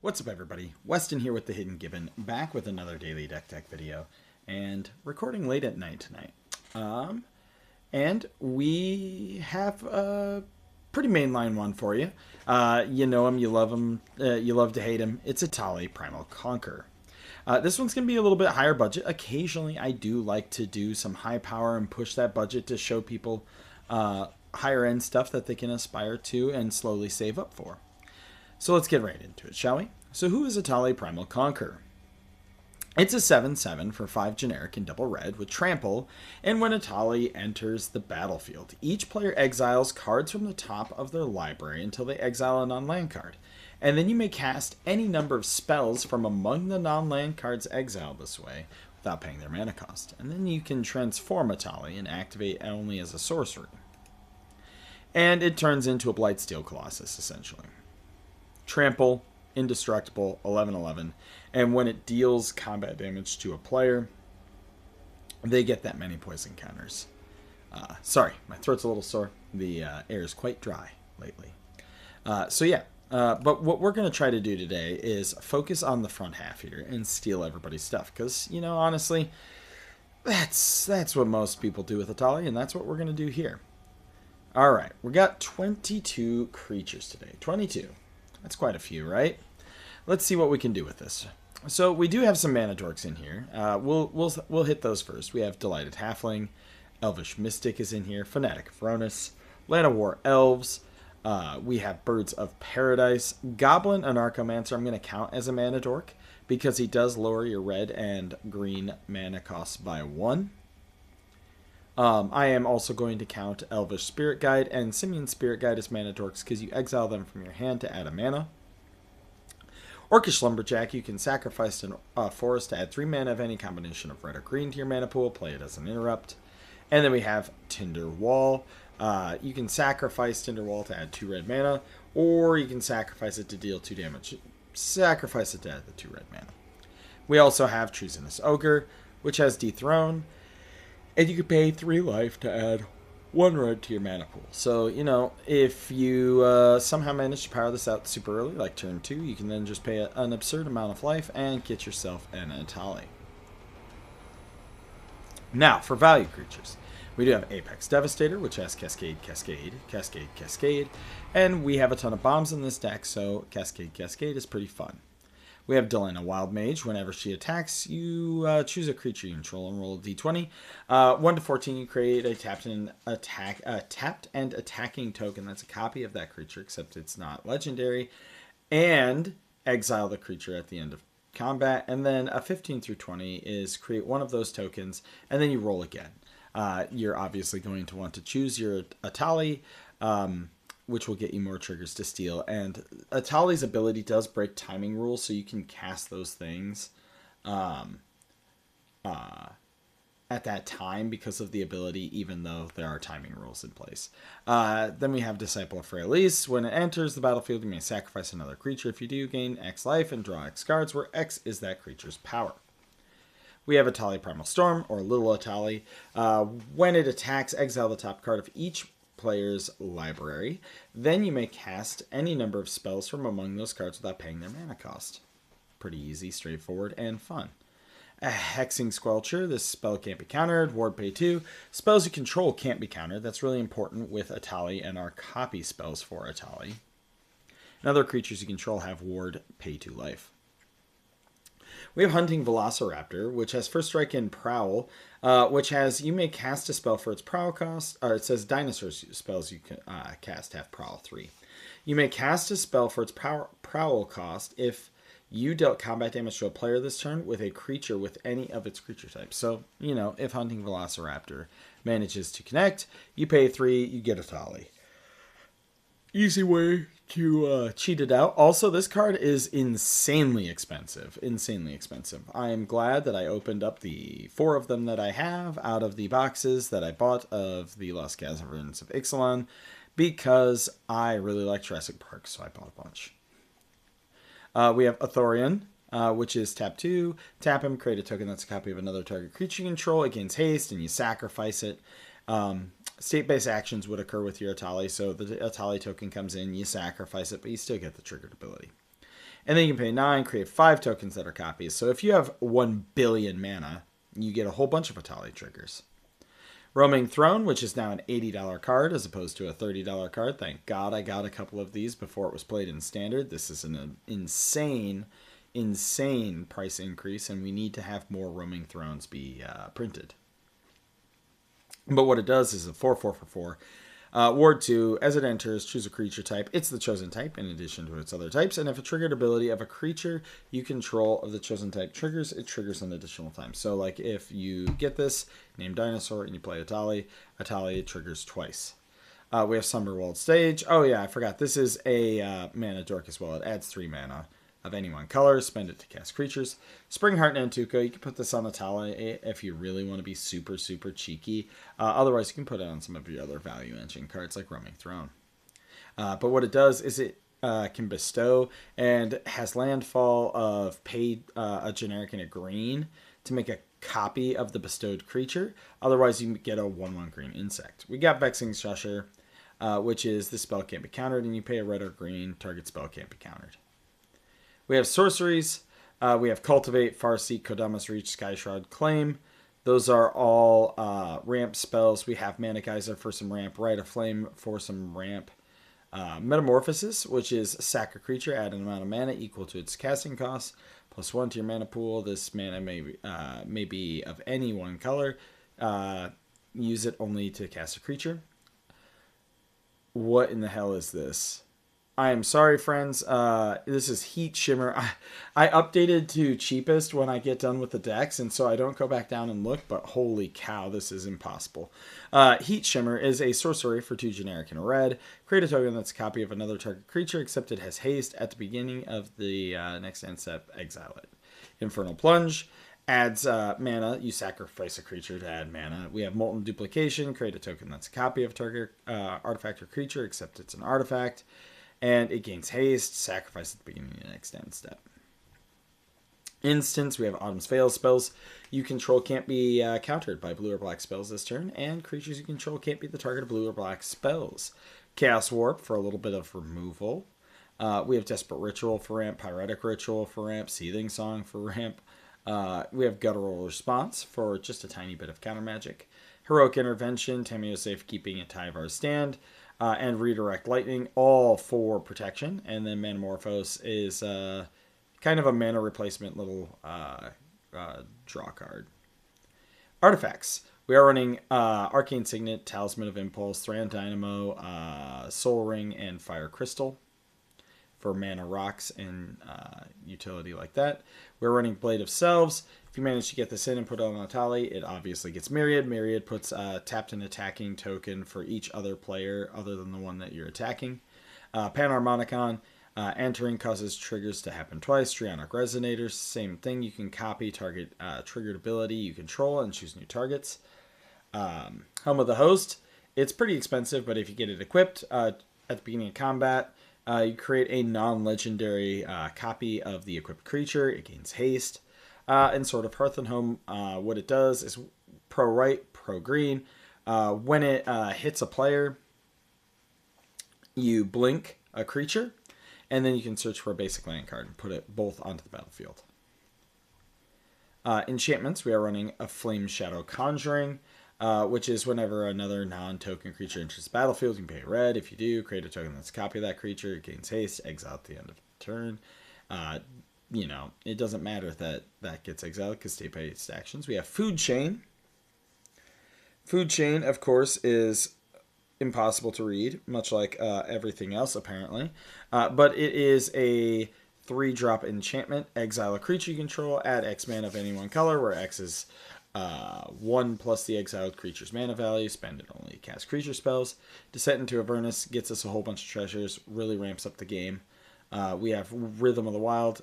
What's up, everybody? Weston here with the Hidden Gibbon, back with another daily deck tech video, and recording late at night tonight. And we have a pretty mainline one for you. You know him, you love him, you love to hate him. It's Etali, Primal Conqueror. This one's going to be a little bit higher budget. Occasionally, I do like to do some high power and push that budget to show people higher end stuff that they can aspire to and slowly save up for. So let's get right into it, shall we? So who is Etali Primal Conqueror? It's a 7/7 for 5 generic and double red with trample, and when Etali enters the battlefield, each player exiles cards from the top of their library until they exile a non-land card. And then you may cast any number of spells from among the non-land cards exiled this way without paying their mana cost. And then you can transform Etali and activate only as a sorcery. And it turns into a Blightsteel Colossus, essentially. Trample, indestructible, 11/11, and when it deals combat damage to a player, they get that many poison counters. Sorry, my throat's a little sore. The air is quite dry lately. But what we're going to try to do today is focus on the front half here and steal everybody's stuff, because, you know, honestly, that's what most people do with Etali, and that's what we're going to do here. All right, we got 22 creatures today. 22. That's quite a few, right? Let's see what we can do with this. So we do have some mana dorks in here. We'll hit those first. We have Delighted Halfling, Elvish Mystic is in here, Fanatic Veronis, Land of War Elves. We have Birds of Paradise, Goblin Anarchomancer. I'm going to count as a mana dork because he does lower your red and green mana costs by 1. I am also going to count Elvish Spirit Guide and Simian Spirit Guide as mana dorks because you exile them from your hand to add a mana. Orcish Lumberjack, you can sacrifice a forest to add 3 mana of any combination of red or green to your mana pool. Play it as an interrupt. And then we have Tinder Wall. You can sacrifice Tinder Wall to add 2 red mana, or you can sacrifice it to deal 2 damage. Sacrifice it to add the 2 red mana. We also have Treasonous Ogre, which has Dethrone. And you can pay 3 life to add 1 red to your mana pool. So, you know, if you somehow manage to power this out super early, like turn 2, you can then just pay an absurd amount of life and get yourself an Etali. Now, for value creatures, we do have Apex Devastator, which has Cascade, Cascade, Cascade, Cascade. And we have a ton of bombs in this deck, so Cascade, Cascade is pretty fun. We have Delana Wild Mage. Whenever she attacks, you choose a creature you control and roll a d20. 1 to 14, you create a tapped and attacking token that's a copy of that creature, except it's not legendary, and exile the creature at the end of combat. And then a 15 through 20 is create one of those tokens, and then you roll again. You're obviously going to want to choose your Etali, which will get you more triggers to steal. And Etali's ability does break timing rules, so you can cast those things at that time because of the ability, even though there are timing rules in place. Then we have Disciple of Freyalise. When it enters the battlefield, you may sacrifice another creature. If you do, gain X life and draw X cards, where X is that creature's power. We have Etali Primal Storm, or Little Etali. When it attacks, exile the top card of each player's library. Then you may cast any number of spells from among those cards without paying their mana cost. Pretty easy, straightforward, and fun. A Hexing Squelcher. This spell can't be countered. Ward pay 2. Spells you control can't be countered. That's really important with Etali and our copy spells for Etali. And other creatures you control have ward pay 2 life. We have Hunting Velociraptor, which has First Strike and Prowl, which has, you may cast a spell for its Prowl cost, or it says dinosaur spells you can cast have Prowl 3. You may cast a spell for its Prowl cost if you dealt combat damage to a player this turn with a creature with any of its creature types. So, you know, if Hunting Velociraptor manages to connect, you pay 3, you get Etali. Easy way to cheat it out. Also, this card is insanely expensive. Insanely expensive. I am glad that I opened up the 4 of them that I have out of the boxes that I bought of the Lost Caverns of Ixalan, because I really like Jurassic Park, so I bought a bunch. We have Athorian, which is tap 2. Tap him, create a token that's a copy of another target creature you control. It gains haste, and you sacrifice it. State-based actions would occur with your Etali, so the Etali token comes in, you sacrifice it, but you still get the triggered ability. And then you can pay 9, create 5 tokens that are copies. So if you have 1 billion mana, you get a whole bunch of Etali triggers. Roaming Throne, which is now an $80 card as opposed to a $30 card. Thank God I got a couple of these before it was played in Standard. This is an insane price increase, and we need to have more Roaming Thrones be printed. But what it does is a 4/4 for 4. Ward 2, as it enters, choose a creature type. It's the chosen type in addition to its other types. And if a triggered ability of a creature you control of the chosen type triggers, it triggers an additional time. So like if you get this, name Dinosaur, and you play Etali, Etali triggers twice. We have Summerwald Stage. Oh yeah, I forgot. This is a mana dork as well. It adds 3 mana of any one color. Spend it to cast creatures. Springheart and Nantuko. You can put this on Etali if you really want to be super cheeky. Otherwise, you can put it on some of your other value engine cards like Roaming Throne. But what it does is it can bestow and has landfall of pay a generic and a green to make a copy of the bestowed creature. Otherwise, you get a 1/1 green insect. We got Vexing Shusher, which is the spell can't be countered, and you pay a red or green, target spell can't be countered. We have sorceries. We have Cultivate, Farseek, Kodama's Reach, Sky Shroud, Claim. Those are all ramp spells. We have Mana Geyser for some ramp, Rite of Flame for some ramp. Metamorphosis, which is sack a creature, add an amount of mana equal to its casting cost, +1 to your mana pool. This mana may be of any one color. Use it only to cast a creature. What in the hell is this? I am sorry, friends. This is Heat Shimmer. I updated to cheapest when I get done with the decks, and so I don't go back down and look, but holy cow, this is impossible. Heat Shimmer is a sorcery for 2 generic and a red. Create a token that's a copy of another target creature, except it has haste. At the beginning of the next end step, exile it. Infernal Plunge adds mana. You sacrifice a creature to add mana. We have Molten Duplication. Create a token that's a copy of target artifact or creature, except it's an artifact. And it gains haste, sacrifice at the beginning of the next end step. Instance, we have Autumn's Veil spells you control can't be countered by blue or black spells this turn, and creatures you control can't be the target of blue or black spells. Chaos Warp for a little bit of removal. We have Desperate Ritual for ramp, Pyretic Ritual for ramp, Seething Song for ramp. We have Guttural Response for just a tiny bit of counter magic. Heroic Intervention, Tameo Safekeeping, and Tyvar's Stand. And Redirect Lightning, all for protection. And then Metamorphose is kind of a mana replacement little draw card. Artifacts. We are running Arcane Signet, Talisman of Impulse, Thran Dynamo, Soul Ring, and Fire Crystal for mana rocks and utility like that. We're running Blade of Selves. If you manage to get this in and put it on Etali, it obviously gets Myriad. Myriad puts tapped an attacking token for each other player other than the one that you're attacking. Panharmonicon, entering causes triggers to happen twice. Trionic Resonators, same thing. You can copy target triggered ability you control and choose new targets. Helm of the Host, it's pretty expensive, but if you get it equipped at the beginning of combat, you create a non-legendary copy of the equipped creature. It gains haste. And Sword of Hearth and Home, what it does is pro white, pro green. When it hits a player, you blink a creature, and then you can search for a basic land card and put it both onto the battlefield. Enchantments, we are running a Flame Shadow Conjuring, which is whenever another non-token creature enters the battlefield, you can pay red. If you do, create a token that's a copy of that creature. It gains haste, exile at the end of the turn. It doesn't matter that that gets exiled because they pay its actions. We have Food Chain. Food Chain, of course, is impossible to read, much like everything else, apparently. But it is a 3-drop enchantment. Exile a creature you control, add X mana of any one color, where X is 1 plus the exiled creature's mana value. Spend it only to cast creature spells. Descent into Avernus gets us a whole bunch of treasures, really ramps up the game. We have Rhythm of the Wild.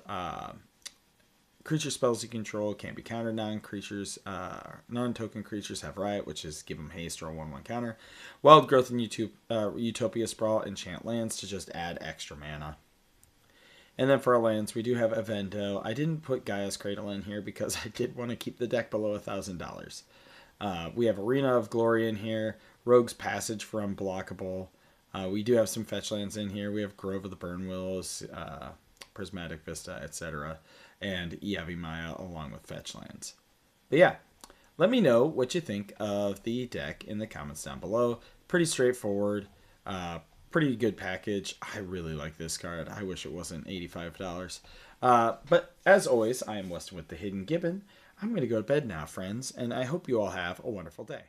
Creature spells you control can't be countered. Non-token creatures have Riot, which is give them haste or a 1/1 counter. Wild Growth and Utopia Sprawl enchant lands to just add extra mana. And then for our lands, we do have Evento. I didn't put Gaia's Cradle in here because I did want to keep the deck below $1,000. We have Arena of Glory in here. Rogue's Passage for Unblockable. We do have some fetch lands in here. We have Grove of the Burn Willows, Prismatic Vista, etc., and Yavimaya along with fetch lands. But yeah, let me know what you think of the deck in the comments down below. Pretty straightforward, pretty good package. I really like this card. I wish it wasn't $85. But as always, I am Weston with the Hidden Gibbon. I'm going to go to bed now, friends, and I hope you all have a wonderful day.